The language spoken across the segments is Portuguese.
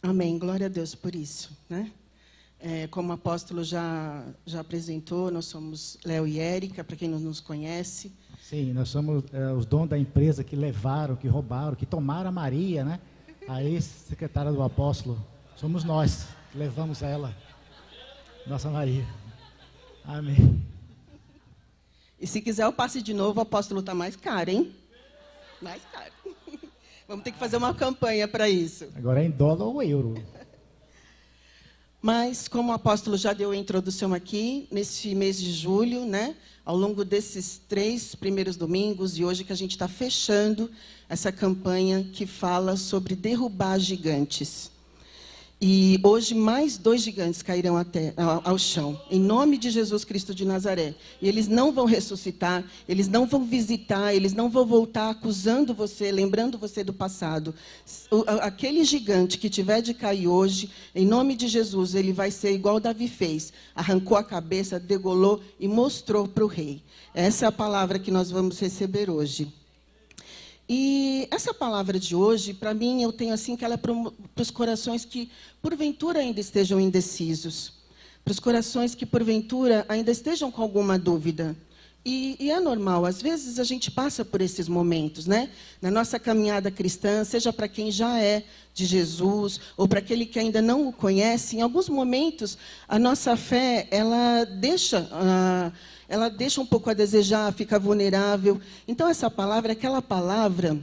Amém. Glória a Deus por isso, né? Como o apóstolo já apresentou, nós somos Léo e Érica, para quem não nos conhece. Sim, nós somos os donos da empresa que levaram, que roubaram, que tomaram a Maria, né? A ex-secretária do apóstolo. Somos nós que levamos ela, nossa Maria. Amém. E se quiser o passe de novo, o apóstolo está mais caro, hein? Mais caro. Vamos ter que fazer uma campanha para isso. Agora é em dólar ou euro. Mas, como o apóstolo já deu a introdução aqui, nesse mês de julho, né, ao longo desses 3 primeiros domingos, e hoje que a gente está fechando essa campanha que fala sobre derrubar gigantes. E hoje mais 2 gigantes cairão ao chão, em nome de Jesus Cristo de Nazaré. E eles não vão ressuscitar, eles não vão visitar, eles não vão voltar acusando você, lembrando você do passado. Aquele gigante que tiver de cair hoje, em nome de Jesus, ele vai ser igual Davi fez. Arrancou a cabeça, degolou e mostrou para o rei. Essa é a palavra que nós vamos receber hoje. E essa palavra de hoje, para mim, eu tenho assim que ela é para os corações que, porventura, ainda estejam indecisos. Para os corações que, porventura, ainda estejam com alguma dúvida. E é normal, às vezes a gente passa por esses momentos, né? Na nossa caminhada cristã, seja para quem já é de Jesus, ou para aquele que ainda não o conhece, em alguns momentos, a nossa fé, ela deixa um pouco a desejar, fica vulnerável. Então, essa palavra é aquela palavra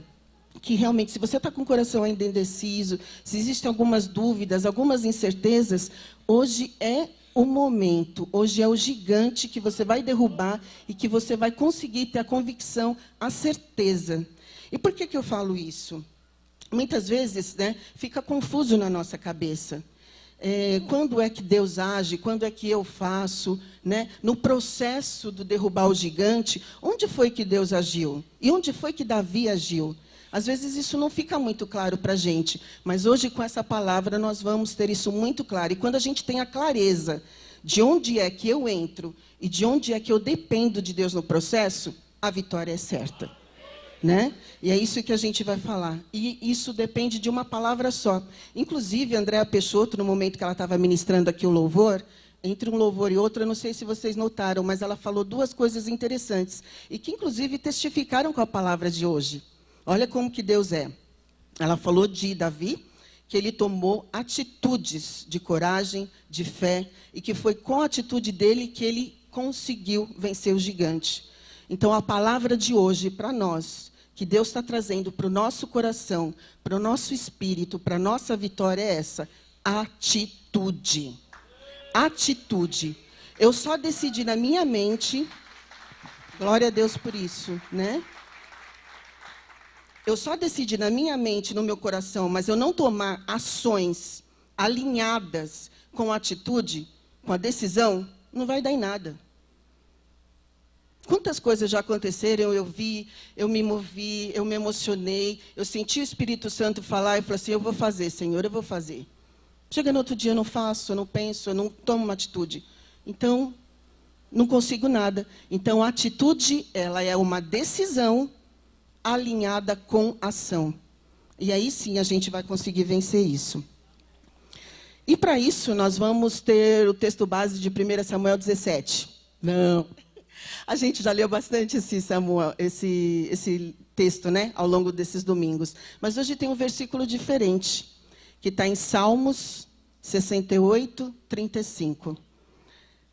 que realmente, se você está com o coração ainda indeciso, se existem algumas dúvidas, algumas incertezas, hoje é o momento, hoje é o gigante que você vai derrubar e que você vai conseguir ter a convicção, a certeza. E por que eu falo isso? Muitas vezes, né, fica confuso na nossa cabeça. Quando é que Deus age, quando é que eu faço, né? No processo do derrubar o gigante, onde foi que Deus agiu? E onde foi que Davi agiu? Às vezes isso não fica muito claro para a gente, mas hoje com essa palavra nós vamos ter isso muito claro. E quando a gente tem a clareza de onde é que eu entro e de onde é que eu dependo de Deus no processo, a vitória é certa. Né? E é isso que a gente vai falar. E isso depende de uma palavra só. Inclusive, a Andréa Peixoto, no momento que ela estava ministrando aqui o louvor, entre um louvor e outro, eu não sei se vocês notaram, mas ela falou 2 coisas interessantes, e que, inclusive, testificaram com a palavra de hoje. Olha como que Deus é. Ela falou de Davi, que ele tomou atitudes de coragem, de fé, e que foi com a atitude dele que ele conseguiu vencer o gigante. Então, a palavra de hoje para nós, que Deus está trazendo para o nosso coração, para o nosso espírito, para a nossa vitória é essa: atitude. Atitude. Eu só decidi na minha mente, glória a Deus por isso, né? Eu só decidi na minha mente, no meu coração, mas eu não tomar ações alinhadas com a atitude, com a decisão, não vai dar em nada. Quantas coisas já aconteceram, eu vi, eu me movi, eu me emocionei, eu senti o Espírito Santo falar e falei assim, eu vou fazer, Senhor, eu vou fazer. Chega no outro dia, eu não faço, eu não penso, eu não tomo uma atitude. Então, não consigo nada. Então, a atitude, ela é uma decisão alinhada com ação. E aí sim a gente vai conseguir vencer isso. E para isso, nós vamos ter o texto base de 1 Samuel 17. Não. A gente já leu bastante esse texto, né, ao longo desses domingos. Mas hoje tem um versículo diferente, que está em Salmos 68, 35.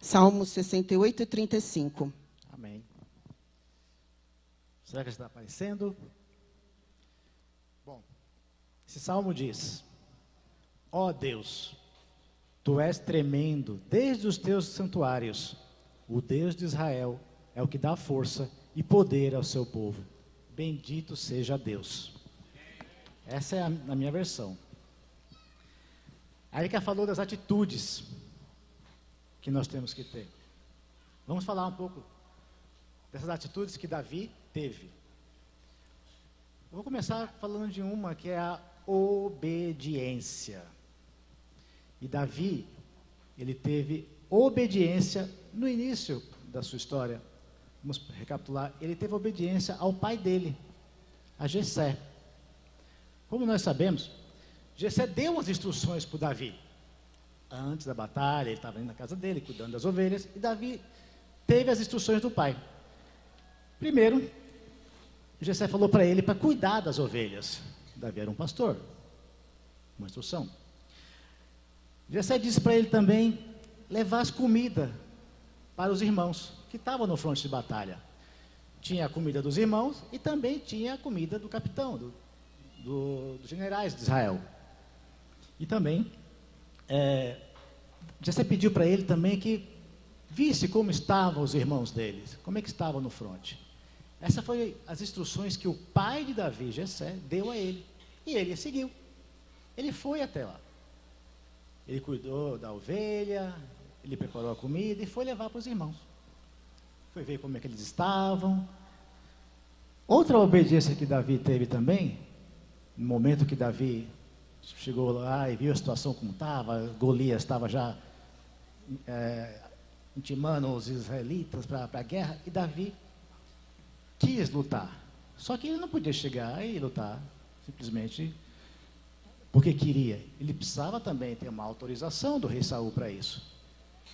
Salmos 68 e 35. Amém. Será que está aparecendo? Bom, esse salmo diz: ó Deus, tu és tremendo desde os teus santuários. O Deus de Israel é o que dá força e poder ao seu povo. Bendito seja Deus. Essa é a minha versão. Aí que ela falou das atitudes que nós temos que ter. Vamos falar um pouco dessas atitudes que Davi teve. Eu vou começar falando de uma que é a obediência. E Davi, ele teve obediência no início da sua história. Vamos recapitular. Ele teve obediência ao pai dele, a Jessé. Como nós sabemos, Jessé deu umas instruções para o Davi. Antes da batalha, ele estava indo na casa dele, cuidando das ovelhas, e Davi teve as instruções do pai. Primeiro, Jessé falou para ele para cuidar das ovelhas. Davi era um pastor, uma instrução. Jessé disse para ele também levar as comidas para os irmãos que estavam no fronte de batalha. Tinha a comida dos irmãos e também tinha a comida do capitão, dos generais de Israel. E também, Jessé pediu para ele também que visse como estavam os irmãos deles, como é que estavam no fronte. Essas foram as instruções que o pai de Davi, Jessé, deu a ele. E ele seguiu. Ele foi até lá. Ele cuidou da ovelha, ele preparou a comida e foi levar para os irmãos. Foi ver como é que eles estavam. Outra obediência que Davi teve também, no momento que Davi chegou lá e viu a situação como estava, Golias estava já intimando os israelitas para a guerra, e Davi quis lutar. Só que ele não podia chegar e lutar simplesmente porque queria. Ele precisava também ter uma autorização do rei Saul para isso.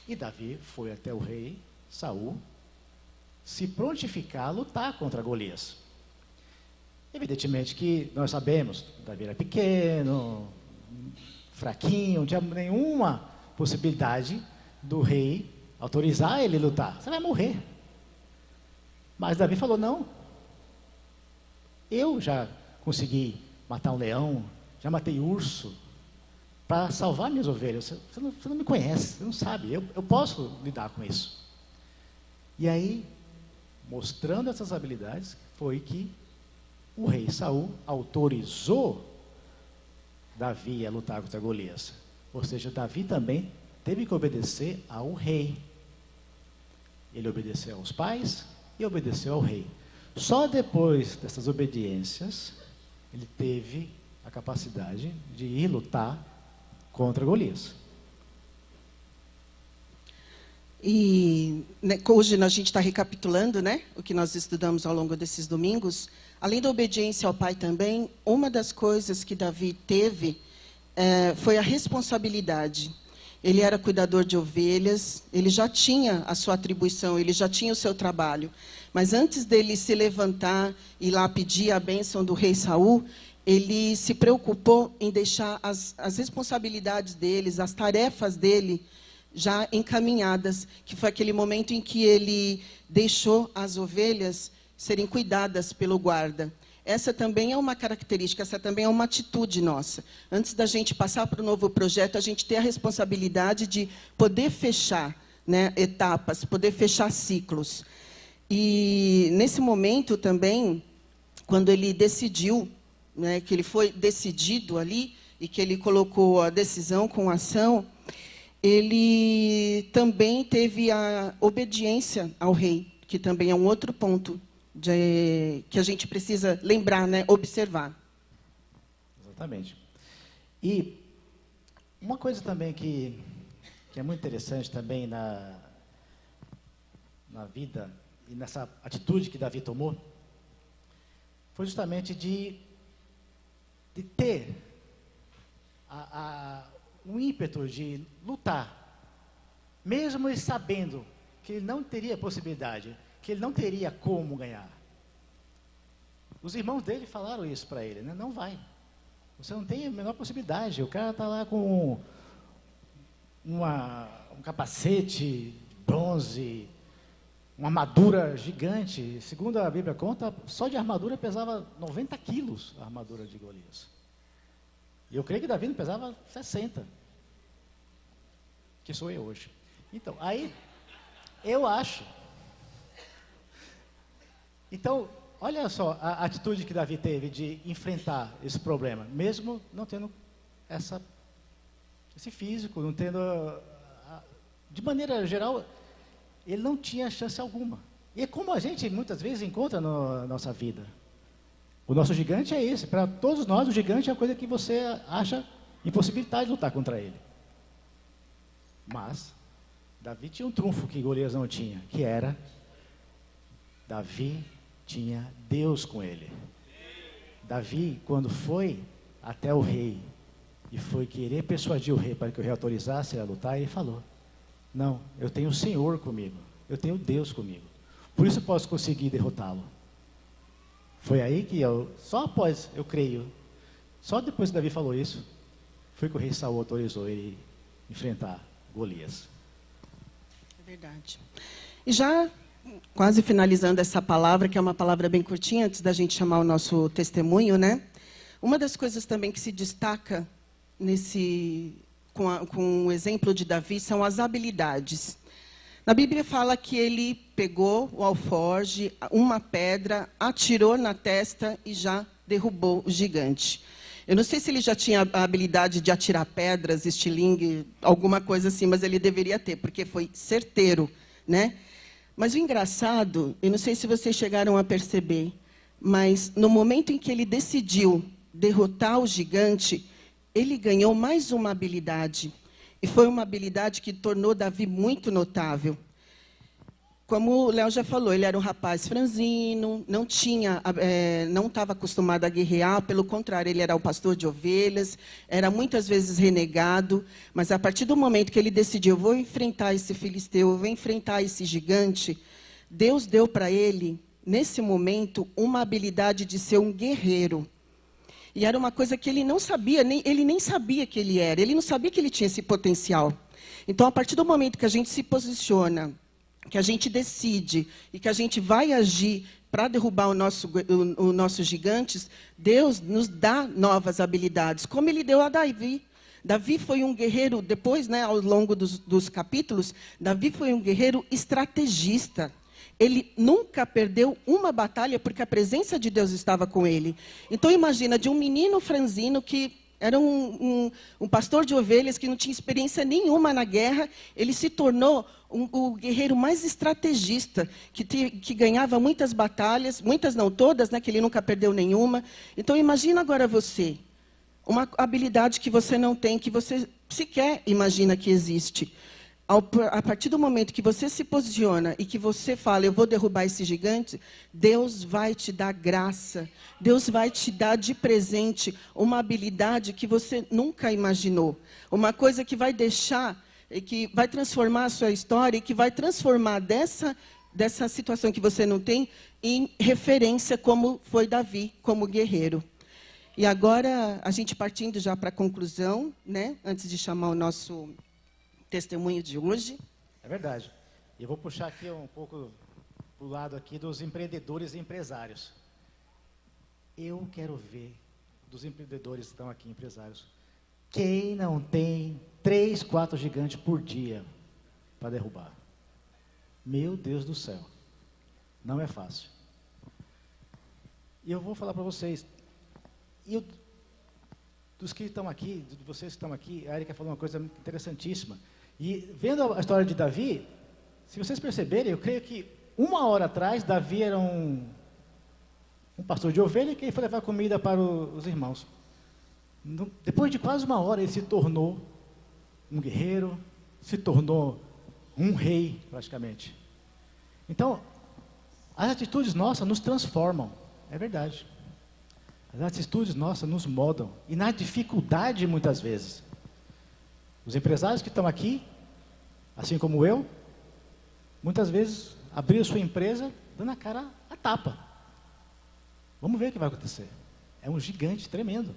E Davi foi até o rei Saul se prontificar a lutar contra Golias. Evidentemente que nós sabemos, Davi era pequeno, fraquinho, não tinha nenhuma possibilidade do rei autorizar ele a lutar. Você vai morrer. Mas Davi falou, não, eu já consegui matar um leão, já matei urso, para salvar minhas ovelhas. Você não me conhece, você não sabe, eu posso lidar com isso. E aí, mostrando essas habilidades, foi que o rei Saul autorizou Davi a lutar contra Golias. Ou seja, Davi também teve que obedecer ao rei. Ele obedeceu aos pais e obedeceu ao rei. Só depois dessas obediências, ele teve a capacidade de ir lutar contra Golias. E hoje a gente está recapitulando, né, o que nós estudamos ao longo desses domingos. Além da obediência ao pai também, uma das coisas que Davi teve foi a responsabilidade. Ele era cuidador de ovelhas, ele já tinha a sua atribuição, ele já tinha o seu trabalho. Mas antes dele se levantar e ir lá pedir a bênção do rei Saul, ele se preocupou em deixar as responsabilidades deles, as tarefas dele já encaminhadas, que foi aquele momento em que ele deixou as ovelhas serem cuidadas pelo guarda. Essa também é uma característica, essa também é uma atitude nossa. Antes da gente passar para o novo projeto, a gente tem a responsabilidade de poder fechar, né, etapas, poder fechar ciclos. E nesse momento também, quando ele decidiu, né, que ele foi decidido ali, e que ele colocou a decisão com a ação, ele também teve a obediência ao rei, que também é um outro ponto que a gente precisa lembrar, né, observar. Exatamente. E uma coisa também que é muito interessante também na vida e nessa atitude que Davi tomou, foi justamente de ter um ímpeto de lutar, mesmo ele sabendo que ele não teria possibilidade, que ele não teria como ganhar. Os irmãos dele falaram isso para ele, né? Não vai, você não tem a menor possibilidade, o cara está lá com um capacete, bronze, uma armadura gigante. Segundo a Bíblia conta, só de armadura pesava 90 quilos a armadura de Golias. E eu creio que Davi não pesava 60, que sou eu hoje. Então, aí, eu acho. Então, olha só a atitude que Davi teve de enfrentar esse problema, mesmo não tendo esse físico, não tendo, de maneira geral, ele não tinha chance alguma. E é como a gente muitas vezes encontra na nossa vida. O nosso gigante é esse. Para todos nós, o gigante é a coisa que você acha impossibilidade de lutar contra ele. Mas Davi tinha um trunfo que Golias não tinha, que era Davi tinha Deus com ele. Davi, quando foi até o rei e foi querer persuadir o rei para que o rei autorizasse ele a lutar, e ele falou: não, eu tenho o Senhor comigo, eu tenho Deus comigo, por isso eu posso conseguir derrotá-lo. Foi aí que só após, eu creio, só depois que Davi falou isso, foi que o rei Saul autorizou ele enfrentar Golias. É verdade. E já quase finalizando essa palavra, que é uma palavra bem curtinha, antes da gente chamar o nosso testemunho, né? Uma das coisas também que se destaca com o exemplo de Davi são as habilidades. Na Bíblia fala que ele pegou o alforje, uma pedra, atirou na testa e já derrubou o gigante. Eu não sei se ele já tinha a habilidade de atirar pedras, estilingue, alguma coisa assim, mas ele deveria ter, porque foi certeiro, né? Mas o engraçado, eu não sei se vocês chegaram a perceber, mas no momento em que ele decidiu derrotar o gigante, ele ganhou mais uma habilidade. E foi uma habilidade que tornou Davi muito notável. Como o Léo já falou, ele era um rapaz franzino, não estava acostumado a guerrear, pelo contrário, ele era o pastor de ovelhas, era muitas vezes renegado, mas a partir do momento que ele decidiu: eu vou enfrentar esse filisteu, eu vou enfrentar esse gigante, Deus deu para ele, nesse momento, uma habilidade de ser um guerreiro. E era uma coisa que ele não sabia, ele nem sabia que ele era, ele não sabia que ele tinha esse potencial. Então, a partir do momento que a gente se posiciona, que a gente decide e que a gente vai agir para derrubar os nossos gigantes, Deus nos dá novas habilidades, como ele deu a Davi. Davi foi um guerreiro, depois, né, ao longo dos capítulos, Davi foi um guerreiro estrategista. Ele nunca perdeu uma batalha porque a presença de Deus estava com ele. Então, imagina, de um menino franzino que era um pastor de ovelhas que não tinha experiência nenhuma na guerra, ele se tornou o guerreiro mais estrategista, que ganhava muitas batalhas, muitas não todas, né, que ele nunca perdeu nenhuma. Então, imagina agora você, uma habilidade que você não tem, que você sequer imagina que existe. A partir do momento que você se posiciona e que você fala: eu vou derrubar esse gigante, Deus vai te dar graça, Deus vai te dar de presente uma habilidade que você nunca imaginou. Uma coisa que vai que vai transformar a sua história e que vai transformar dessa situação que você não tem em referência, como foi Davi, como guerreiro. E agora, a gente partindo já para a conclusão, né, antes de chamar o nosso testemunho de hoje. É verdade. E eu vou puxar aqui um pouco para o lado aqui dos empreendedores e empresários. Eu quero ver dos empreendedores que estão aqui, empresários, quem não tem 3, 4 gigantes por dia para derrubar. Meu Deus do céu. Não é fácil. E eu vou falar para vocês, dos que estão aqui, de vocês que estão aqui, a Erika falou uma coisa interessantíssima. E vendo a história de Davi, se vocês perceberem, eu creio que 1 hora atrás, Davi era um pastor de ovelha que foi levar comida para os irmãos. Depois de quase 1 hora, ele se tornou um guerreiro, se tornou um rei, praticamente. Então, as atitudes nossas nos transformam, é verdade. As atitudes nossas nos moldam, e na dificuldade, muitas vezes. Os empresários que estão aqui, assim como eu, muitas vezes abriram sua empresa dando a cara a tapa. Vamos ver o que vai acontecer. É um gigante tremendo.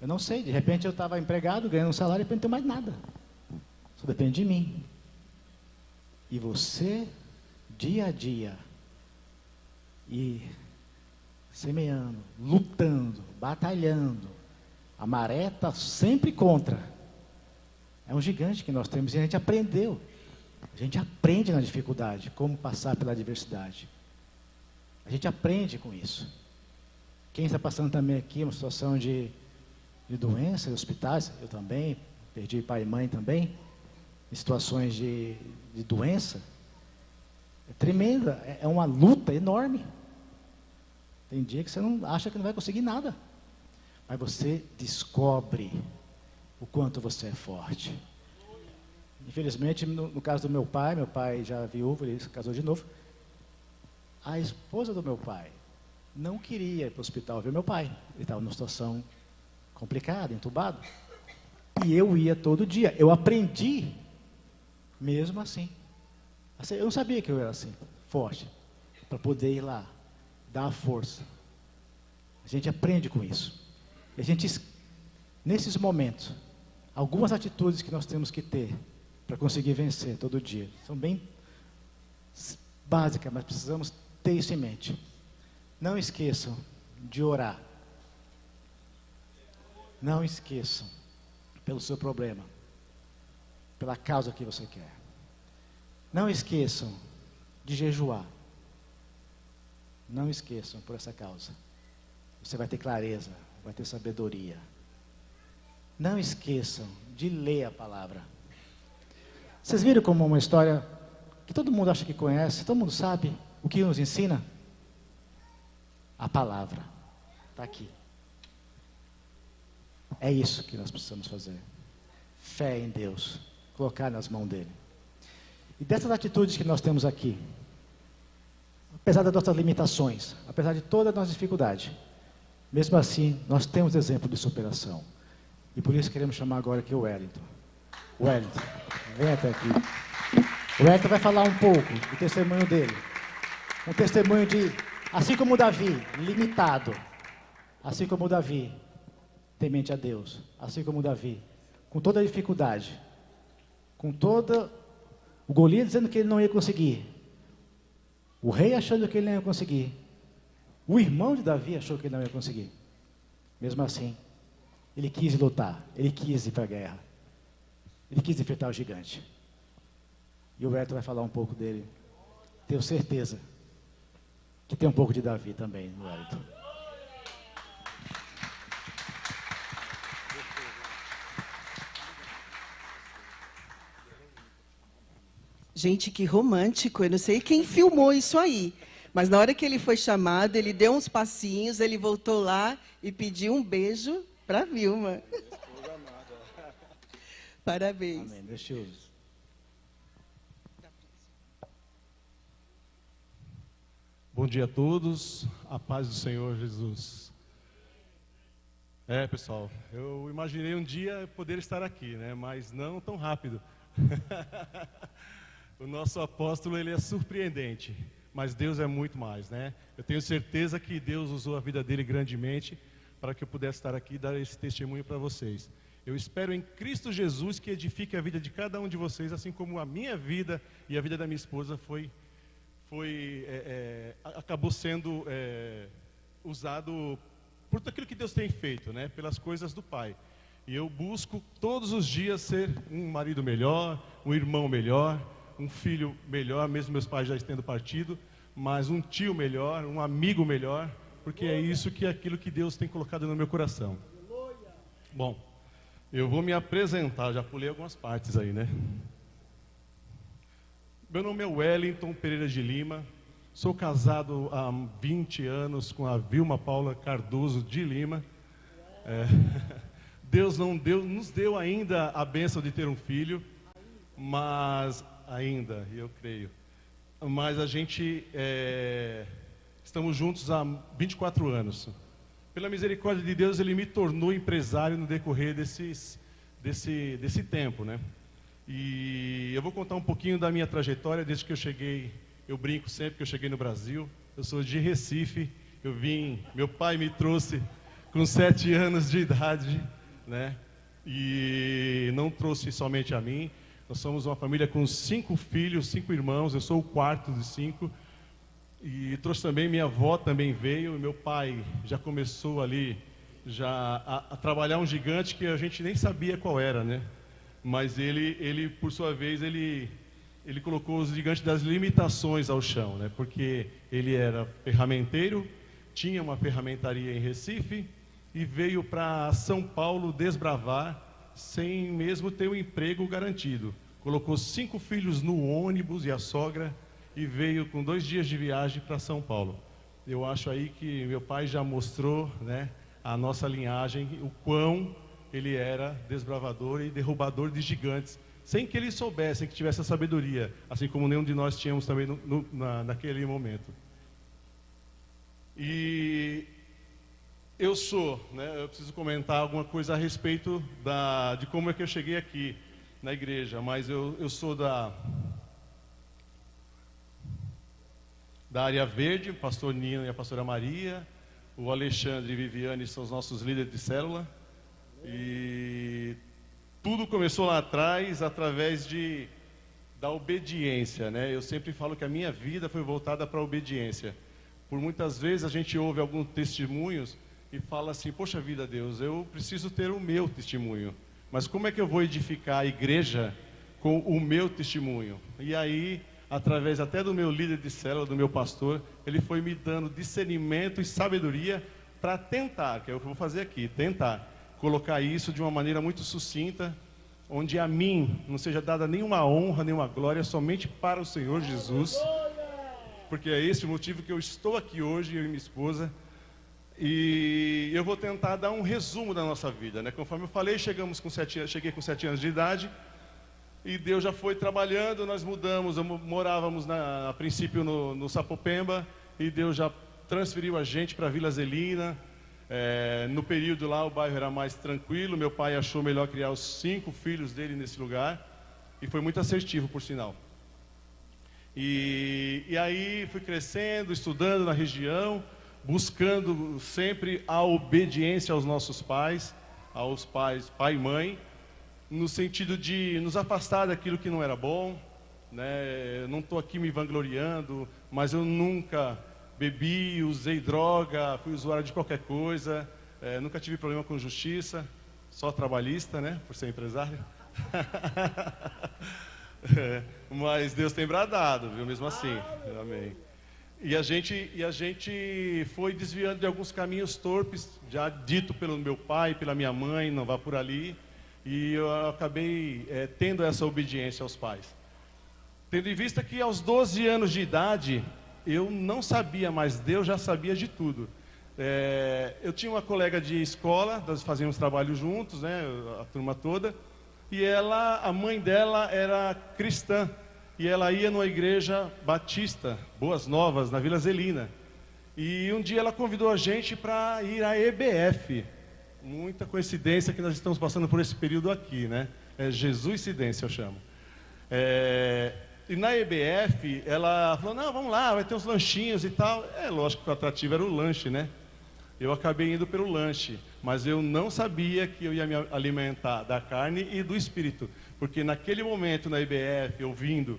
Eu não sei, de repente eu estava empregado, ganhando um salário e de repente não tenho mais nada. Só depende de mim. E você, dia a dia, e semeando, lutando, batalhando, a maré está sempre contra. É um gigante que nós temos e a gente aprendeu. A gente aprende na dificuldade como passar pela adversidade. A gente aprende com isso. Quem está passando também aqui uma situação de doença, em hospitais, eu também, perdi pai e mãe também, em situações de doença, é tremenda, é uma luta enorme. Tem dia que você não acha que não vai conseguir nada, mas você descobre o quanto você é forte. Infelizmente, no caso do meu pai já viúvo, ele se casou de novo. A esposa do meu pai não queria ir para o hospital ver meu pai. Ele estava numa situação complicada, entubado. E eu ia todo dia. Eu aprendi mesmo assim. Eu não sabia que eu era assim, forte, para poder ir lá, dar a força. A gente aprende com isso. E a gente, nesses momentos, algumas atitudes que nós temos que ter para conseguir vencer todo dia. São bem básicas, mas precisamos ter isso em mente. Não esqueçam de orar. Não esqueçam pelo seu problema, pela causa que você quer. Não esqueçam de jejuar. Não esqueçam por essa causa. Você vai ter clareza, vai ter sabedoria. Não esqueçam de ler a palavra. Vocês viram como uma história que todo mundo acha que conhece, todo mundo sabe o que nos ensina? A palavra. Está aqui. É isso que nós precisamos fazer. Fé em Deus. Colocar nas mãos dele. E dessas atitudes que nós temos aqui, apesar das nossas limitações, apesar de toda a nossa dificuldade, mesmo assim, nós temos exemplo de superação. E por isso queremos chamar agora aqui o Wellington. Wellington, vem até aqui. O Wellington vai falar um pouco do testemunho dele. Um testemunho de, assim como o Davi, limitado. Assim como o Davi, temente a Deus. Assim como o Davi, com toda a dificuldade. Com toda... O Golias dizendo que ele não ia conseguir. O rei achando que ele não ia conseguir. O irmão de Davi achou que ele não ia conseguir. Mesmo assim, ele quis lutar. Ele quis ir para a guerra. Ele quis enfrentar o gigante. E o Beto vai falar um pouco dele. Tenho certeza que tem um pouco de Davi também no Wellington. Gente, que romântico. Eu não sei quem filmou isso aí. Mas na hora que ele foi chamado, ele deu uns passinhos, ele voltou lá e pediu um beijo para Vilma. Parabéns. Amém. Deixa eu... Bom dia a todos, a paz do Senhor Jesus. Pessoal, eu imaginei um dia poder estar aqui, né? Mas não tão rápido. O nosso apóstolo, ele é surpreendente, mas Deus é muito mais, né? Eu tenho certeza que Deus usou a vida dele grandemente para que eu pudesse estar aqui e dar esse testemunho para vocês. Eu espero em Cristo Jesus que edifique a vida de cada um de vocês, assim como a minha vida e a vida da minha esposa acabou sendo usado por tudo aquilo que Deus tem feito, né? Pelas coisas do Pai. E eu busco todos os dias ser um marido melhor, um irmão melhor, um filho melhor, mesmo meus pais já tendo partido, mas um tio melhor, um amigo melhor, porque é isso que é aquilo que Deus tem colocado no meu coração. Bom, eu vou me apresentar, já pulei algumas partes aí, né? Meu nome é Wellington Pereira de Lima, sou casado há 20 anos com a Vilma Paula Cardoso de Lima. Deus nos deu ainda a bênção de ter um filho, mas ainda, eu creio. Mas a gente estamos juntos há 24 anos. Pela misericórdia de Deus, Ele me tornou empresário no decorrer desse tempo, né? E eu vou contar um pouquinho da minha trajetória desde que eu cheguei. Eu brinco sempre que eu cheguei no Brasil. Eu sou de Recife. Meu pai me trouxe com 7 anos de idade, né? E não trouxe somente a mim. Nós somos uma família com 5 filhos, 5 irmãos. Eu sou o quarto de 5. E trouxe também, minha avó também veio. E meu pai já começou ali a trabalhar um gigante que a gente nem sabia qual era, né? Mas ele por sua vez, ele colocou os gigantes das limitações ao chão, né? Porque ele era ferramenteiro, tinha uma ferramentaria em Recife e veio para São Paulo desbravar sem mesmo ter um emprego garantido. Colocou 5 filhos no ônibus e a sogra e veio com 2 dias de viagem para São Paulo. Eu acho aí que meu pai já mostrou, né, a nossa linhagem, o quão ele era desbravador e derrubador de gigantes, sem que ele soubesse, que tivesse a sabedoria, assim como nenhum de nós tínhamos também naquele momento. E eu sou, né, eu preciso comentar alguma coisa a respeito de como é que eu cheguei aqui na igreja, mas eu sou da área verde, o pastor Nino e a pastora Maria, o Alexandre e Viviane são os nossos líderes de célula, e tudo começou lá atrás através da obediência, né? Eu sempre falo que a minha vida foi voltada para a obediência. Por muitas vezes a gente ouve alguns testemunhos e fala assim, poxa vida, Deus, eu preciso ter o meu testemunho, mas como é que eu vou edificar a igreja com o meu testemunho? E aí, através até do meu líder de célula, do meu pastor, ele foi me dando discernimento e sabedoria para tentar, que é o que eu vou fazer aqui, tentar colocar isso de uma maneira muito sucinta, onde a mim não seja dada nenhuma honra, nenhuma glória, somente para o Senhor Jesus, porque é esse o motivo que eu estou aqui hoje, eu e minha esposa, e eu vou tentar dar um resumo da nossa vida, né? Conforme eu falei, cheguei com 7 anos de idade, e Deus já foi trabalhando, nós mudamos, morávamos a princípio no Sapopemba, e Deus já transferiu a gente para Vila Zelina. No período lá o bairro era mais tranquilo, meu pai achou melhor criar os 5 filhos dele nesse lugar, e foi muito assertivo, por sinal. E aí fui crescendo, estudando na região, buscando sempre a obediência aos nossos pais, pai e mãe, no sentido de nos afastar daquilo que não era bom, né? Não estou aqui me vangloriando, mas eu nunca bebi, usei droga, fui usuário de qualquer coisa, nunca tive problema com justiça, só trabalhista, né? Por ser empresário. Mas Deus tem bradado, viu? Mesmo assim, amém. E a gente foi desviando de alguns caminhos torpes, já dito pelo meu pai, pela minha mãe, não vá por ali. E eu acabei tendo essa obediência aos pais. Tendo em vista que aos 12 anos de idade, eu não sabia, mas Deus já sabia de tudo. Eu tinha uma colega de escola, nós fazíamos trabalho juntos, né, a turma toda. E a mãe dela era cristã. E ela ia numa igreja batista, Boas Novas, na Vila Zelina. E um dia ela convidou a gente para ir à EBF. Muita coincidência que nós estamos passando por esse período aqui, né? Jesuscidência, eu chamo. E na EBF, ela falou, não, vamos lá, vai ter uns lanchinhos e tal. Lógico que o atrativo era o lanche, né? Eu acabei indo pelo lanche, mas eu não sabia que eu ia me alimentar da carne e do espírito. Porque naquele momento na EBF, ouvindo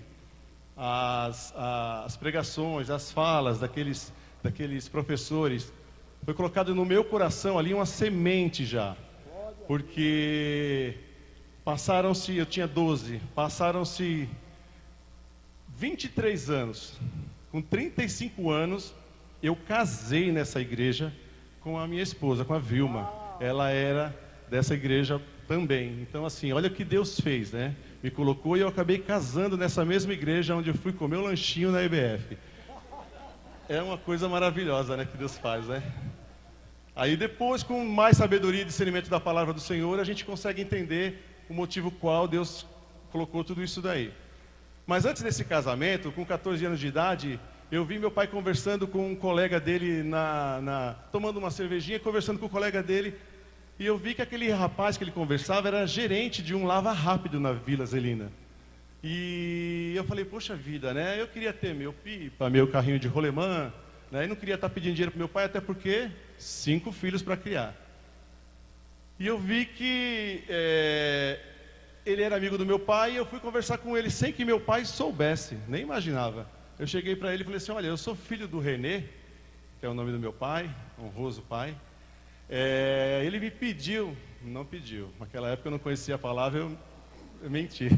as pregações, as falas daqueles professores, foi colocado no meu coração ali uma semente já, porque passaram-se, eu tinha 12, passaram-se 23 anos, com 35 anos, eu casei nessa igreja com a minha esposa, com a Vilma, ela era dessa igreja também, então assim, olha o que Deus fez, né? Me colocou e eu acabei casando nessa mesma igreja onde eu fui comer o lanchinho na EBF. É uma coisa maravilhosa, né, que Deus faz, né? Aí depois, com mais sabedoria e discernimento da palavra do Senhor, a gente consegue entender o motivo qual Deus colocou tudo isso daí. Mas antes desse casamento, com 14 anos de idade, eu vi meu pai conversando com um colega dele, tomando uma cervejinha, conversando com o colega dele, e eu vi que aquele rapaz que ele conversava era gerente de um lava-rápido na Vila Zelina. E eu falei, poxa vida, né? Eu queria ter meu pipa, meu carrinho de rolemã, né? E não queria estar pedindo dinheiro para meu pai, até porque 5 filhos para criar. E eu vi que ele era amigo do meu pai, e eu fui conversar com ele sem que meu pai soubesse, nem imaginava. Eu cheguei para ele e falei assim, olha, eu sou filho do Renê, que é o nome do meu pai, honroso pai. Ele me pediu, não pediu, naquela época eu não conhecia a palavra, eu menti.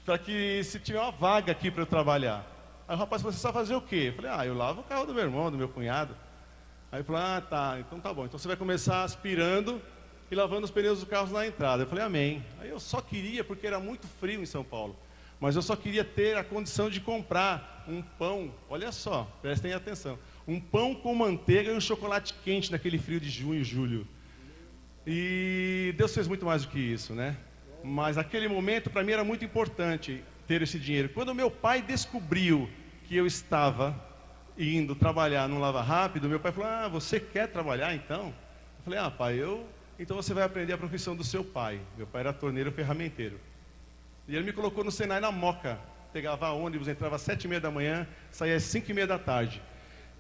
Para que se tiver uma vaga aqui para eu trabalhar. Aí o rapaz falou, você sabe fazer o quê? Eu falei, eu lavo o carro do meu irmão, do meu cunhado. Aí ele falou, tá, então tá bom. Então você vai começar aspirando e lavando os pneus dos carros na entrada. Eu falei, amém. Aí eu só queria, porque era muito frio em São Paulo, mas eu só queria ter a condição de comprar um pão, olha só, prestem atenção, um pão com manteiga e um chocolate quente naquele frio de junho e julho. E Deus fez muito mais do que isso, né? Mas naquele momento, para mim, era muito importante ter esse dinheiro. Quando meu pai descobriu que eu estava indo trabalhar no Lava Rápido, meu pai falou, ah, você quer trabalhar então? Eu falei, ah, pai, então você vai aprender a profissão do seu pai. Meu pai era torneiro ferramenteiro. E ele me colocou no Senai na Moca. Pegava ônibus, entrava às 7h30 da manhã, saía às 5h30 da tarde.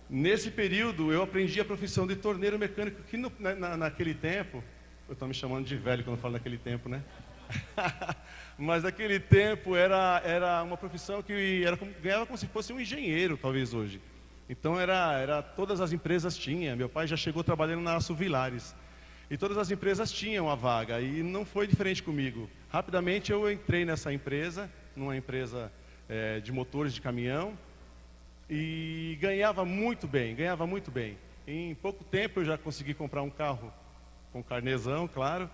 Nesse período, eu aprendi a profissão de torneiro mecânico, que naquele tempo, eu estou me chamando de velho quando eu falo naquele tempo, né? Mas naquele tempo era uma profissão que ganhava como se fosse um engenheiro, talvez hoje. Então todas as empresas tinham. Meu pai já chegou trabalhando na Aço Vilares. E todas as empresas tinham a vaga, e não foi diferente comigo. Rapidamente eu entrei nessa empresa, numa empresa de motores de caminhão, e ganhava muito bem. Em pouco tempo eu já consegui comprar um carro com carnezão, claro,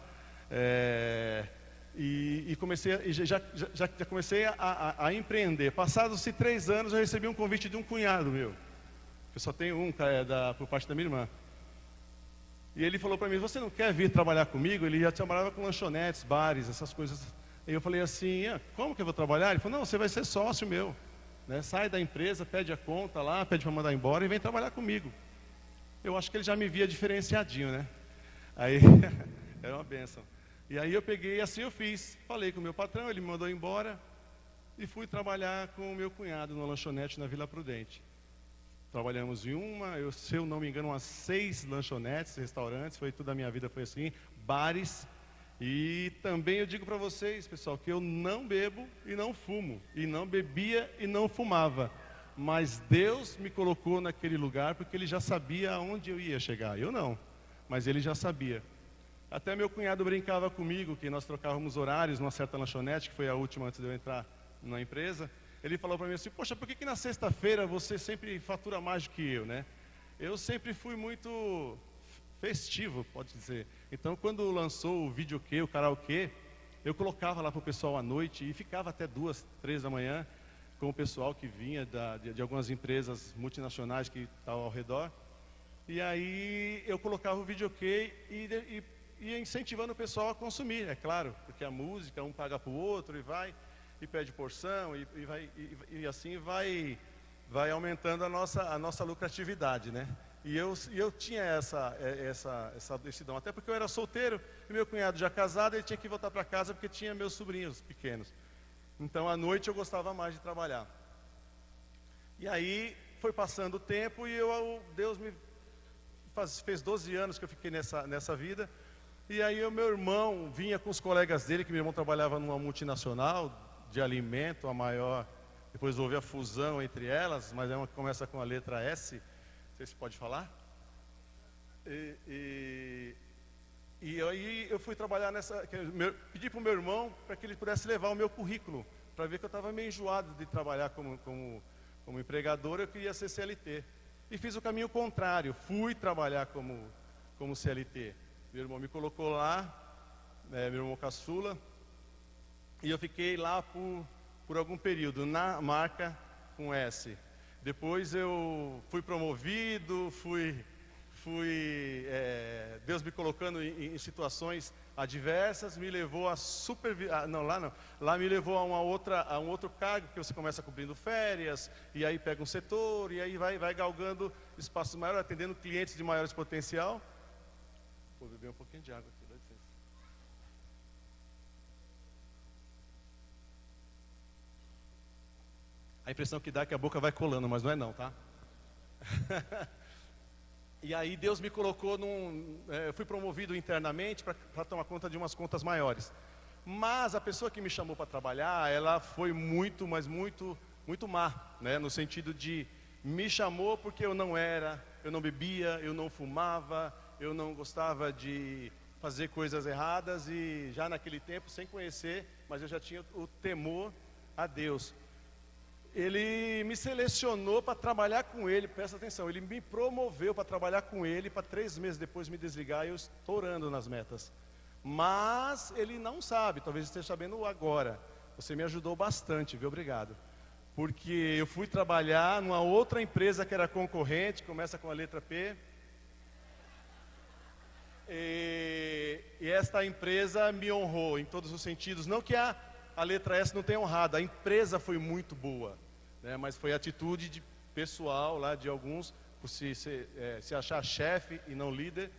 e já comecei a empreender. Passados-se 3 anos eu recebi um convite de um cunhado meu, eu só tenho um, por parte da minha irmã. E ele falou para mim, você não quer vir trabalhar comigo? Ele já trabalhava com lanchonetes, bares, essas coisas. E eu falei assim, como que eu vou trabalhar? Ele falou, não, você vai ser sócio meu, né? Sai da empresa, pede a conta lá, pede para mandar embora e vem trabalhar comigo. Eu acho que ele já me via diferenciadinho, né? Aí, era uma bênção. E aí eu peguei, assim eu fiz. Falei com o meu patrão, ele me mandou embora e fui trabalhar com o meu cunhado numa lanchonete na Vila Prudente. Trabalhamos em se eu não me engano, umas 6 lanchonetes, restaurantes, toda a minha vida foi assim, bares. E também eu digo para vocês, pessoal, que eu não bebo e não fumo, e não bebia e não fumava. Mas Deus me colocou naquele lugar porque Ele já sabia aonde eu ia chegar. Eu não, mas Ele já sabia. Até meu cunhado brincava comigo, que nós trocávamos horários numa certa lanchonete, que foi a última antes de eu entrar na empresa. Ele falou para mim assim, poxa, por que na sexta-feira você sempre fatura mais do que eu, né? Eu sempre fui muito festivo, pode dizer. Então, quando lançou o videokê, o karaokê, eu colocava lá para o pessoal à noite e ficava até 2, 3 da manhã com o pessoal que vinha de algumas empresas multinacionais que estavam ao redor. E aí eu colocava o videokê e ia incentivando o pessoal a consumir, é claro, porque a música, um paga para o outro e vai... e pede porção, e assim vai aumentando a nossa lucratividade, né? E eu tinha essa decisão, até porque eu era solteiro, e meu cunhado já casado, ele tinha que voltar para casa porque tinha meus sobrinhos pequenos. Então, à noite eu gostava mais de trabalhar. E aí, foi passando o tempo, e Deus fez 12 anos que eu fiquei nessa vida, e aí o meu irmão vinha com os colegas dele, que meu irmão trabalhava numa multinacional, de alimento, a maior, depois houve a fusão entre elas, mas é uma que começa com a letra S, não sei se pode falar. E aí eu fui trabalhar pedi para o meu irmão para que ele pudesse levar o meu currículo, para ver que eu estava meio enjoado de trabalhar como empregador, eu queria ser CLT. E fiz o caminho contrário, fui trabalhar como CLT. Meu irmão me colocou lá, meu irmão caçula, e eu fiquei lá por algum período, na marca com S. Depois eu fui promovido, Deus me colocando em situações adversas, me levou a lá me levou a um outro cargo, que você começa cobrindo férias, e aí pega um setor, e aí vai galgando espaços maiores, atendendo clientes de maiores potencial. Vou beber um pouquinho de água aqui, dá licença. A impressão que dá é que a boca vai colando, mas não é não, tá? E aí Deus me colocou eu fui promovido internamente para tomar conta de umas contas maiores. Mas a pessoa que me chamou para trabalhar, ela foi muito, mas muito, muito má, né? No sentido de, me chamou porque eu não bebia, eu não fumava, eu não gostava de fazer coisas erradas, e já naquele tempo, sem conhecer, mas eu já tinha o temor a Deus. Ele me selecionou para trabalhar com ele, presta atenção, ele me promoveu para trabalhar com ele, para 3 meses depois me desligar, e eu estourando nas metas. Mas ele não sabe, talvez esteja sabendo agora. Você me ajudou bastante, viu? Obrigado. Porque eu fui trabalhar numa outra empresa que era concorrente, começa com a letra P. E esta empresa me honrou em todos os sentidos. Não que a letra S não tenha honrado, a empresa foi muito boa, né? Mas foi a atitude pessoal lá de alguns, por se achar chefe e não líder,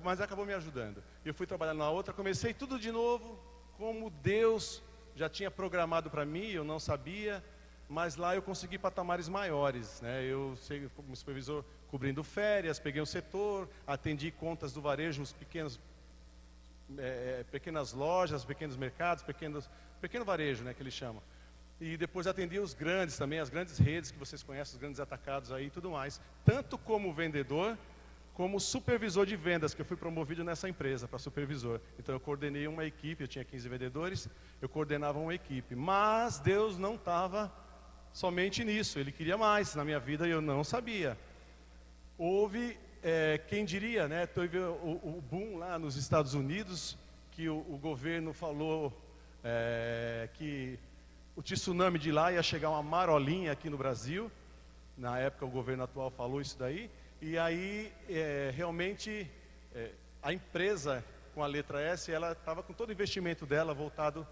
mas acabou me ajudando. Eu fui trabalhar na outra, comecei tudo de novo, como Deus já tinha programado para mim, eu não sabia, mas lá eu consegui patamares maiores, né? Eu sei como supervisor cobrindo férias, peguei o setor, atendi contas do varejo, os pequenas lojas, pequenos mercados, pequeno varejo, né, que eles chamam. E depois atendi os grandes também, as grandes redes que vocês conhecem, os grandes atacados aí e tudo mais. Tanto como vendedor, como supervisor de vendas, que eu fui promovido nessa empresa para supervisor. Então eu coordenei uma equipe, eu tinha 15 vendedores, eu coordenava uma equipe. Mas Deus não estava somente nisso, Ele queria mais na minha vida e eu não sabia. Houve, quem diria, né, teve o boom lá nos Estados Unidos, que o governo falou que o tsunami de lá ia chegar uma marolinha aqui no Brasil. Na época o governo atual falou isso daí. E aí, realmente, a empresa com a letra S, ela estava com todo o investimento dela voltado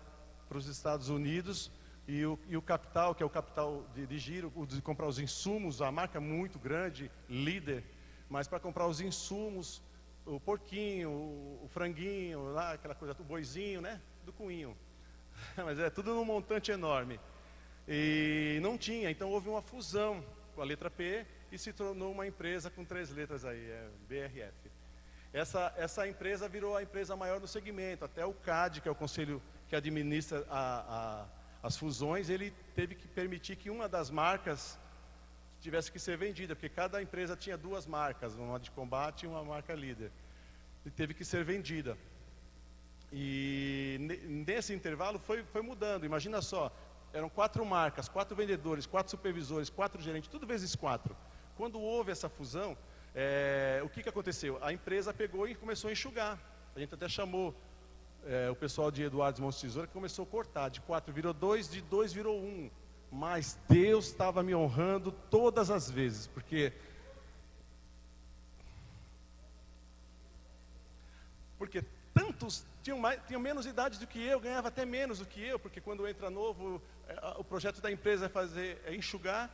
para os Estados Unidos. E o capital, que é o capital de giro, de comprar os insumos, a marca é muito grande, líder. Mas para comprar os insumos, o porquinho, o franguinho, lá, aquela coisa, o boizinho, né? Do coinho. Mas é tudo num montante enorme. E não tinha, então houve uma fusão com a letra P e se tornou uma empresa com 3 letras aí, BRF. Essa empresa virou a empresa maior no segmento, até o CAD, que é o conselho que administra as fusões, ele teve que permitir que uma das marcas tivesse que ser vendida, porque cada empresa tinha 2 marcas, uma de combate e uma marca líder. E teve que ser vendida. E nesse intervalo foi mudando, imagina só, eram 4 marcas, 4 vendedores, 4 supervisores, 4 gerentes, tudo vezes 4. Quando houve essa fusão, o que aconteceu? A empresa pegou e começou a enxugar. A gente até chamou o pessoal de Eduardo Mãos Tesoura, que começou a cortar, de 4 virou 2, de 2 virou 1. Mas Deus estava me honrando todas as vezes, porque tantos tinham menos idade do que eu, ganhava até menos do que eu, porque quando entra novo, o projeto da empresa é enxugar,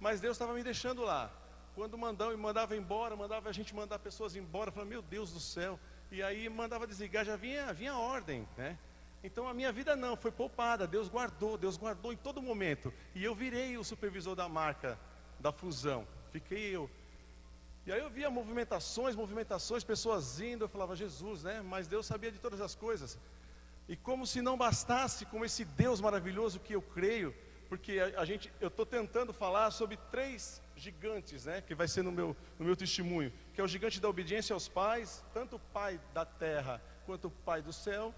mas Deus estava me deixando lá. Quando mandava embora, mandava a gente mandar pessoas embora, eu falava, meu Deus do céu, e aí mandava desligar, já vinha ordem, né? Então a minha vida não, foi poupada, Deus guardou em todo momento, e eu virei o supervisor da marca, da fusão, fiquei eu. E aí eu via movimentações, pessoas indo, eu falava, Jesus, né? Mas Deus sabia de todas as coisas. E como se não bastasse, com esse Deus maravilhoso que eu creio, porque eu estou tentando falar sobre 3 gigantes, né? Que vai ser no meu testemunho, que é o gigante da obediência aos pais, tanto o pai da terra quanto o pai do céu,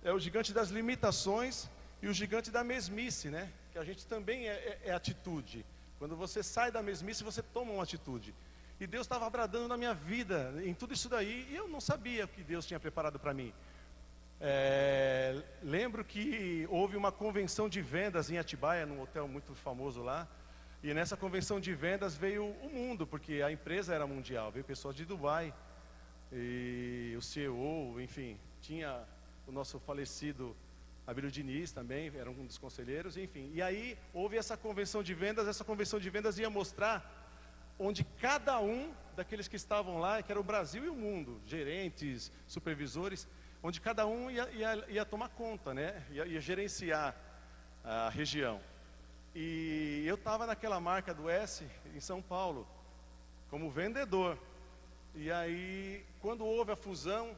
é o gigante das limitações e o gigante da mesmice, né? Que a gente também é atitude. Quando você sai da mesmice, você toma uma atitude. E Deus estava bradando na minha vida, em tudo isso daí, e eu não sabia o que Deus tinha preparado para mim. Lembro que houve uma convenção de vendas em Atibaia, num hotel muito famoso lá, e nessa convenção de vendas veio o mundo, porque a empresa era mundial, veio pessoas de Dubai, e o CEO, enfim, tinha o nosso falecido Abílio Diniz também, era um dos conselheiros, enfim. E aí houve essa convenção de vendas ia mostrar onde cada um daqueles que estavam lá, que era o Brasil e o mundo, gerentes, supervisores, onde cada um ia tomar conta, né? Ia gerenciar a região. E eu estava naquela marca do S, em São Paulo, como vendedor. E aí, quando houve a fusão,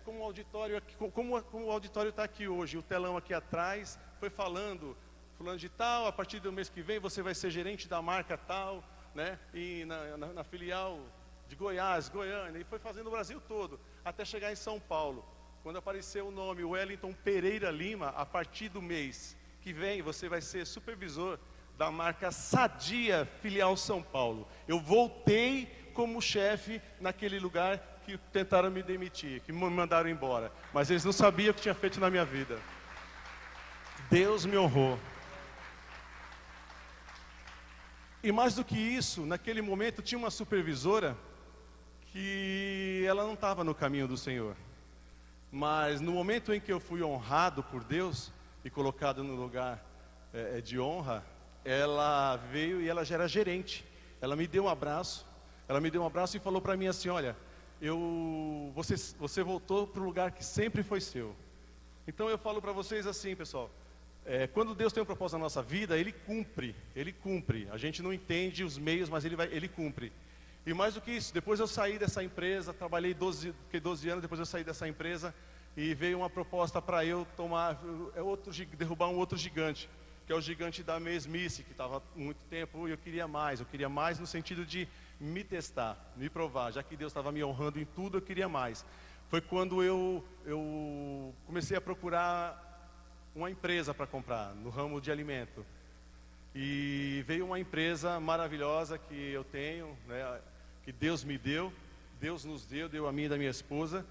como o auditório como o auditório está aqui hoje, o telão aqui atrás, foi falando, fulano de tal, a partir do mês que vem você vai ser gerente da marca tal, né? E na filial de Goiás, Goiânia, e foi fazendo o Brasil todo, até chegar em São Paulo. Quando apareceu o nome Wellington Pereira Lima, a partir do mês que vem você vai ser supervisor da marca Sadia, filial São Paulo. Eu voltei como chefe naquele lugar que tentaram me demitir, que me mandaram embora, mas eles não sabiam o que tinha feito na minha vida. Deus me honrou. E mais do que isso, naquele momento tinha uma supervisora que ela não estava no caminho do Senhor. Mas no momento em que eu fui honrado por Deus e colocado no lugar de honra, ela veio e ela já era gerente. Ela me deu um abraço, e falou para mim assim, olha, você voltou para o lugar que sempre foi seu. Então eu falo para vocês assim, pessoal, quando Deus tem um propósito na nossa vida, Ele cumpre. A gente não entende os meios, mas Ele cumpre. E mais do que isso, depois eu saí dessa empresa, fiquei 12 anos, depois eu saí dessa empresa e veio uma proposta para eu derrubar um outro gigante, que é o gigante da mesmice, que estava há muito tempo, e eu queria mais no sentido de me testar, me provar, já que Deus estava me honrando em tudo, eu queria mais. Foi quando eu comecei a procurar uma empresa para comprar, no ramo de alimento. E veio uma empresa maravilhosa que eu tenho, né, que Deus me deu, Deus nos deu a mim e da minha esposa.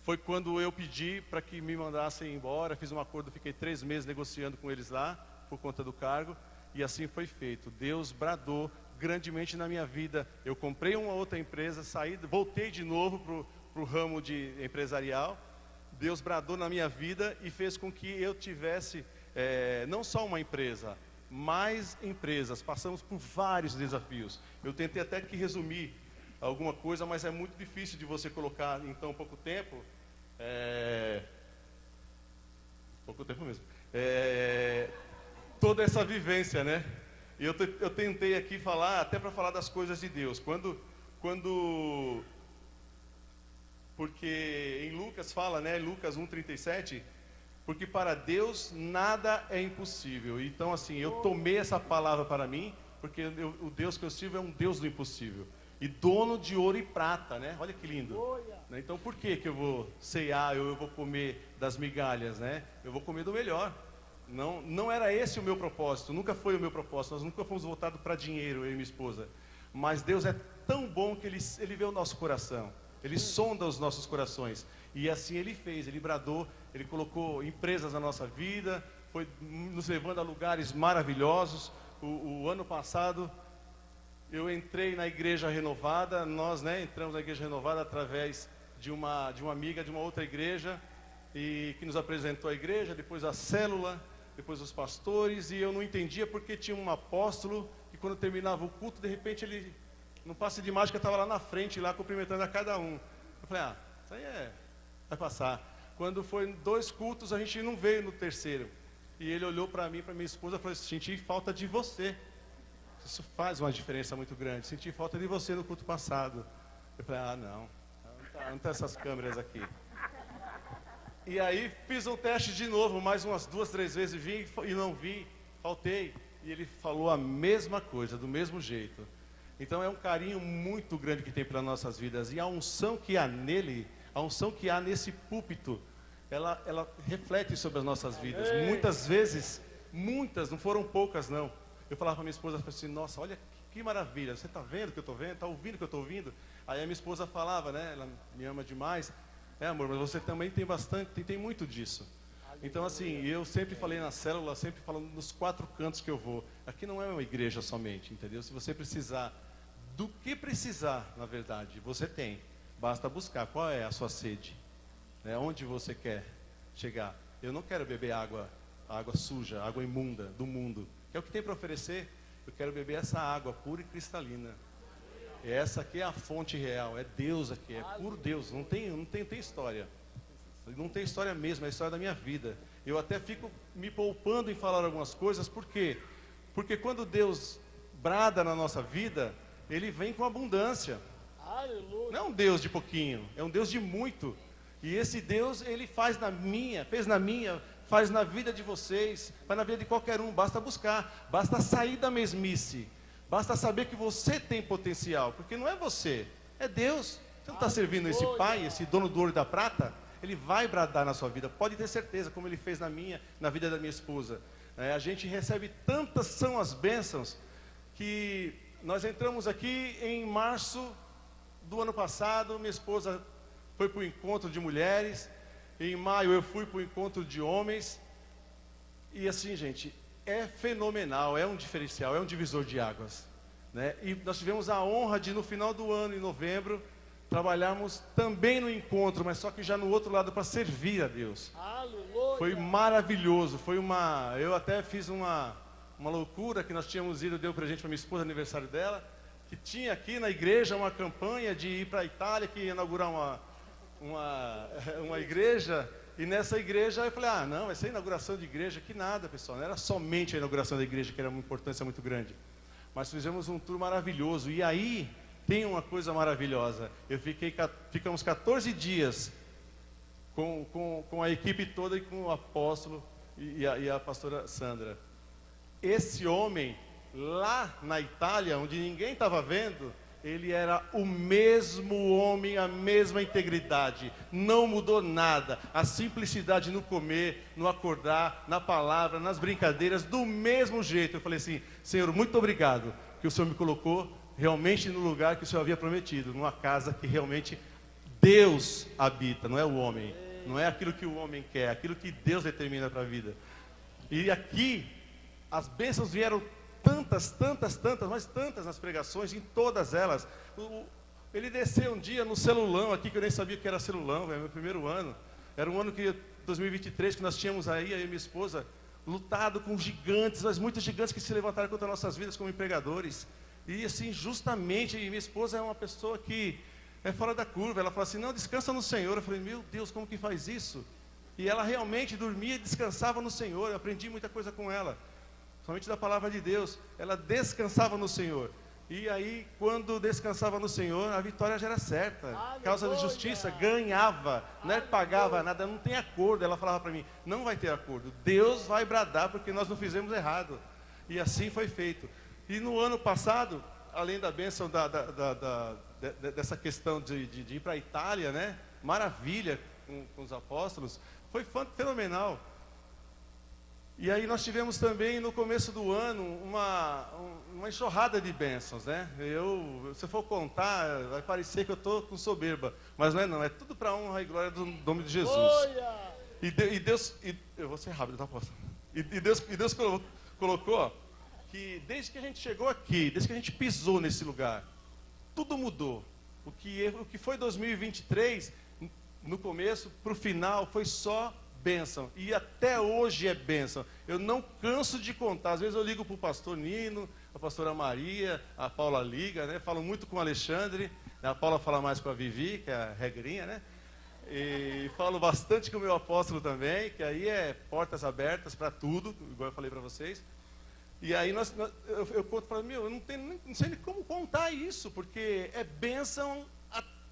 Foi quando eu pedi para que me mandassem embora, fiz um acordo, fiquei 3 meses negociando com eles lá, por conta do cargo, e assim foi feito. Deus bradou grandemente na minha vida. Eu comprei uma outra empresa, voltei de novo para o ramo de empresarial. Deus bradou na minha vida e fez com que eu tivesse não só uma empresa, mais empresas. Passamos por vários desafios. Eu tentei até que resumir alguma coisa, mas é muito difícil de você colocar em tão pouco tempo. Pouco tempo mesmo. Toda essa vivência, né? E eu tentei aqui falar, até para falar das coisas de Deus. Porque em Lucas fala, né? Lucas 1:37, porque para Deus nada é impossível. Então, assim, eu tomei essa palavra para mim, porque o Deus que eu sirvo é um Deus do impossível. E dono de ouro e prata, né? Olha que lindo. Então, por que eu vou ceiar, eu vou comer das migalhas, né? Eu vou comer do melhor. Não era esse o meu propósito, nunca foi o meu propósito. Nós nunca fomos voltados para dinheiro, eu e minha esposa. Mas Deus é tão bom que Ele vê o nosso coração. Ele sonda os nossos corações. E assim Ele fez, Ele bradou, Ele colocou empresas na nossa vida, foi nos levando a lugares maravilhosos. O ano passado, eu entrei na Igreja Renovada, nós, né, entramos na Igreja Renovada através de uma amiga de uma outra igreja, e que nos apresentou a igreja, depois a célula, depois os pastores, e eu não entendia porque tinha um apóstolo, que quando terminava o culto, de repente ele, no passe de mágica, estava lá na frente, lá cumprimentando a cada um. Eu falei, isso aí vai passar. Quando foi 2 cultos, a gente não veio no terceiro. E ele olhou para mim, para minha esposa, e falou, senti falta de você. Isso faz uma diferença muito grande. Senti falta de você no culto passado. Eu falei, não tá essas câmeras aqui. E aí fiz um teste de novo, mais umas 2, 3 vezes, vi e não vi, faltei. E ele falou a mesma coisa, do mesmo jeito. Então é um carinho muito grande que tem pelas nossas vidas. E a unção que há nele, a unção que há nesse púlpito, ela reflete sobre as nossas vidas. Muitas vezes, não foram poucas não. Eu falava para minha esposa, assim, nossa, olha que maravilha, você está vendo o que eu estou vendo? Está ouvindo o que eu estou ouvindo? Aí a minha esposa falava, né, ela me ama demais. Amor, mas você também tem muito disso. Então assim, eu sempre falei na célula, sempre falando nos 4 cantos que eu vou. Aqui não é uma igreja somente, entendeu? Se você precisar, do que precisar, na verdade, você tem. Basta buscar qual é a sua sede, né? Onde você quer chegar. Eu não quero beber água suja, água imunda do mundo, que é o que tem para oferecer. Eu quero beber essa água pura e cristalina. Essa aqui é a fonte real, é Deus aqui, é puro Deus, não tem história. Não tem história mesmo, é a história da minha vida. Eu até fico me poupando em falar algumas coisas, por quê? Porque quando Deus brada na nossa vida, Ele vem com abundância. Aleluia. Não é um Deus de pouquinho, é um Deus de muito. E esse Deus, Ele fez na minha, faz na vida de vocês, faz na vida de qualquer um. Basta buscar, basta sair da mesmice, basta saber que você tem potencial, porque não é você, é Deus. Você não está servindo esse Pai, esse dono do ouro e da prata? Ele vai bradar na sua vida, pode ter certeza, como Ele fez na vida da minha esposa. A gente recebe tantas são as bênçãos, que nós entramos aqui em março do ano passado, minha esposa foi para o encontro de mulheres, em maio eu fui para o encontro de homens, e assim, gente, é fenomenal, é um diferencial, é um divisor de águas, né? E nós tivemos a honra de, no final do ano, em novembro, trabalharmos também no encontro, mas só que já no outro lado, para servir a Deus. Aleluia. Foi maravilhoso. Eu até fiz uma loucura que nós tínhamos ido, deu presente para minha esposa, aniversário dela, que tinha aqui na igreja uma campanha de ir para a Itália, que ia inaugurar uma igreja. E nessa igreja eu falei, não, vai ser inauguração de igreja, que nada, pessoal. Não era somente a inauguração da igreja, que era uma importância muito grande. Mas fizemos um tour maravilhoso. E aí tem uma coisa maravilhosa. Ficamos 14 dias com a equipe toda e com o apóstolo e a pastora Sandra. Esse homem, lá na Itália, onde ninguém estava vendo, ele era o mesmo homem, a mesma integridade, não mudou nada, a simplicidade no comer, no acordar, na palavra, nas brincadeiras, do mesmo jeito. Eu falei assim, Senhor, muito obrigado, que o Senhor me colocou realmente no lugar que o Senhor havia prometido, numa casa que realmente Deus habita, não é o homem, não é aquilo que o homem quer, é aquilo que Deus determina para a vida. E aqui, as bênçãos vieram tantas, mas tantas nas pregações, em todas elas. Ele desceu um dia no celulão aqui, que eu nem sabia que era celulão, é meu primeiro ano. Era um ano que, 2023, que nós tínhamos aí, eu e minha esposa, lutado com gigantes, mas muitos gigantes que se levantaram contra nossas vidas como empregadores. E assim, justamente, minha esposa é uma pessoa que é fora da curva. Ela fala assim, não, descansa no Senhor. Eu falei, meu Deus, como que faz isso? E ela realmente dormia e descansava no Senhor. Eu aprendi muita coisa com ela. Somente da palavra de Deus, ela descansava no Senhor. E aí, quando descansava no Senhor, a vitória já era certa. Aleluia. Causa de justiça, ganhava, não é que pagava nada, não tem acordo. Ela falava para mim, não vai ter acordo, Deus vai bradar porque nós não fizemos errado. E assim foi feito. E no ano passado, além da bênção dessa questão de ir para a Itália, né? Maravilha com os apóstolos, foi fenomenal. E aí nós tivemos também no começo do ano uma enxurrada de bênçãos, né? Se for contar, vai parecer que eu estou com soberba, mas não é tudo para honra e glória do nome de Jesus. E Deus, eu vou ser rápido, tá, apóstolo? E Deus colocou que desde que a gente chegou aqui, desde que a gente pisou nesse lugar, tudo mudou. O que foi 2023, no começo, para o final, foi só bênção, e até hoje é bênção. Eu não canso de contar. Às vezes eu ligo para o pastor Nino, a pastora Maria, a Paula liga, né? Falo muito com o Alexandre, a Paula fala mais com a Vivi, que é a regrinha, né? E falo bastante com o meu apóstolo também, que aí é portas abertas para tudo, igual eu falei para vocês. E aí eu conto para mim, eu não sei nem como contar isso, porque é bênção,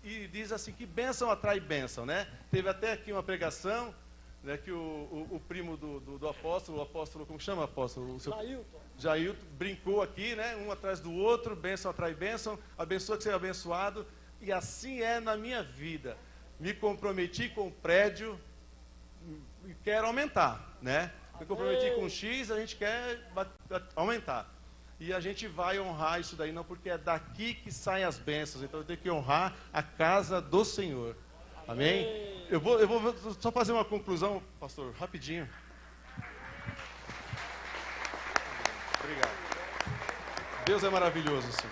e diz assim que bênção atrai bênção, né? Teve até aqui uma pregação, né, que o primo do apóstolo, o apóstolo, como chama o apóstolo? Jailton, brincou aqui, né, um atrás do outro, bênção atrai bênção, abençoa que seja abençoado, e assim é na minha vida. Me comprometi com o prédio e quero aumentar, né? Me comprometi com X, a gente quer aumentar. E a gente vai honrar isso daí, não, porque é daqui que saem as bênçãos, então eu tenho que honrar a casa do Senhor. Amém? Eu vou só fazer uma conclusão, pastor, rapidinho. Obrigado. Deus é maravilhoso, sim.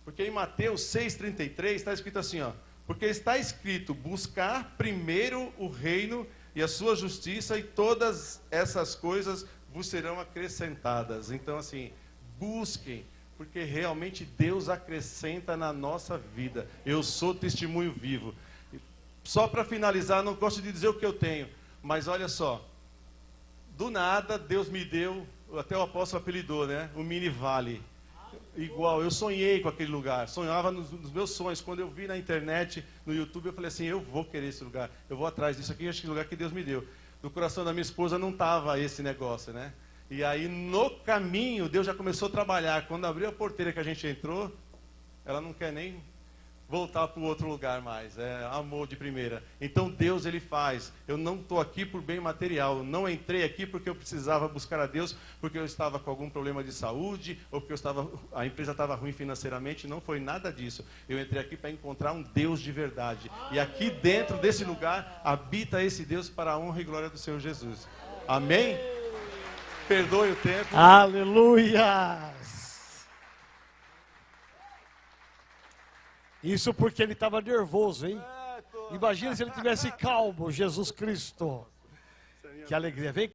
Porque em Mateus 6,33 está escrito assim, ó. Porque está escrito, buscar primeiro o reino e a sua justiça, e todas essas coisas vos serão acrescentadas. Então, assim, busquem, porque realmente Deus acrescenta na nossa vida. Eu sou testemunho vivo. Só para finalizar, não gosto de dizer o que eu tenho, mas olha só, do nada Deus me deu, até o apóstolo apelidou, né? O Mini Vale. Igual, eu sonhei com aquele lugar, sonhava nos meus sonhos. Quando eu vi na internet, no YouTube, eu falei assim, eu vou querer esse lugar, eu vou atrás disso aqui, acho que é o lugar que Deus me deu. No coração da minha esposa não estava esse negócio, né? E aí, no caminho, Deus já começou a trabalhar. Quando abriu a porteira que a gente entrou, ela não quer nem voltar para o outro lugar mais. É amor de primeira. Então, Deus, Ele faz. Eu não estou aqui por bem material. Eu não entrei aqui porque eu precisava buscar a Deus, porque eu estava com algum problema de saúde, ou porque a empresa estava ruim financeiramente. Não foi nada disso. Eu entrei aqui para encontrar um Deus de verdade. E aqui dentro desse lugar, habita esse Deus para a honra e glória do Senhor Jesus. Amém? Perdoe o tempo. Aleluia! Isso porque ele estava nervoso, hein? Imagina se ele tivesse calmo, Jesus Cristo. Que alegria. Vem